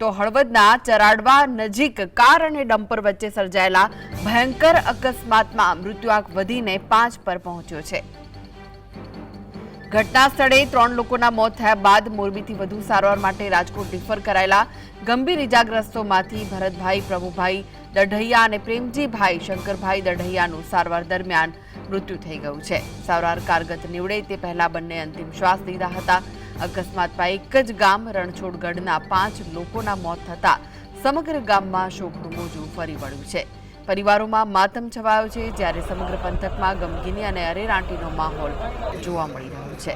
તો હળવદના ચરાડવા નજીક કાર અને ડમ્પર વચ્ચે સર્જાયેલા ભયંકર અકસ્માતમાં મૃત્યુઆંક વધીને 5 પર પહોંચ્યો છે। ઘટના સ્થળે 3 લોકોના મોત થયા બાદ મોરબીથી વધુ સારવાર માટે રાજકોટ રિફર કરાયેલા ગંભીર ઇજાગ્રસ્તોમાંથી ભરતભાઈ પ્રભુભાઈ દઢૈયા અને પ્રેમજીભાઈ શંકરભાઈ દઢૈયાનું સારવાર દરમિયાન મૃત્યુ થઈ ગયું છે। સારવાર કારગત નીવડે તે પહેલા બંને અંતિમ શ્વાસ લીધા હતા। અકસ્માતમાં એક જ ગામ રણછોડગઢના 5 લોકોના મોત થતા સમગ્ર ગામમાં શોકનું મોજું ફરી વળ્યું છે। પરિવારોમાં માતમ છવાયો છે, જ્યારે સમગ્ર પંથકમાં ગમગીની અને અરેરાટીનો માહોલ જોવા મળી રહ્યો છે।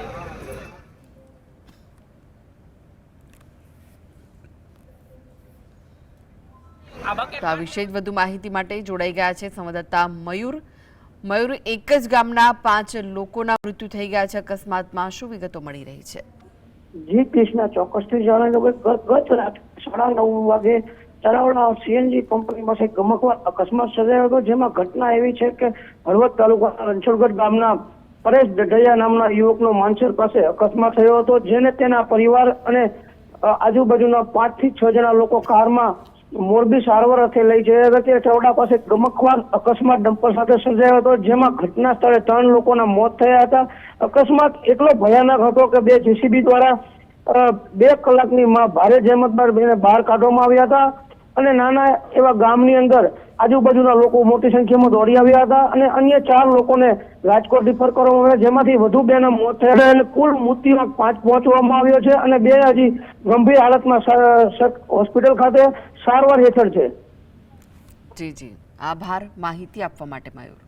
તો આ વિશે વધુ માહિતી માટે જોડાઈ ગયા છે સંવાદદાતા મયુર। મયુર, એક જ ગામના 5 લોકોના મૃત્યુ થઈ ગયા છે અકસ્માતમાં, શું વિગતો મળી રહી છે? જી કૃષ્ણા, ચોક્કસથી જણાવ્યું કે ગત રાત 9:30 વાગે ચરાવડા સીએનજી કંપની પાસે ગમકવાર અકસ્માત સર્જાયો હતો, જેમાં ઘટના એવી છે કે હળવદ તાલુકાના રણછોડગઢ ગામના પરેશ દઢૈયા નામના યુવકનો માનસર પાસે અકસ્માત થયો હતો, જેને તેના પરિવાર અને આજુબાજુના 5 થી 6 જણા લોકો કારમાં મોરબી સારવાર અર્થે લઈ જયા હતા। તે ચરાવડા પાસે ગમકવાર અકસ્માત ડમ્પર સાથે સર્જાયો હતો, જેમાં ઘટના સ્થળે 3 લોકોના મોત થયા હતા। અકસ્માત એટલો ભયાનક હતો કે 2 જેસીબી દ્વારા 2 કલાકની ભારે જહેમત બાદ એને બહાર કાઢવામાં આવ્યા હતા અને નાના એવા ગામની અંદર આજુબાજુના લોકો મોટી સંખ્યામાં દોડી આવ્યા હતા અને અન્ય 4 લોકોને રાજકોટ રિફર કરવામાં આવ્યા, જેમાંથી વધુ 2ના મોત થયા હતા અને કુલ મૃત્યુઆંક 5 પહોંચવામાં આવ્યો છે અને 2 હજી ગંભીર હાલતમાં હોસ્પિટલ ખાતે સારવાર હેઠળ છે। જી, આભાર માહિતી આપવા માટે મયુર।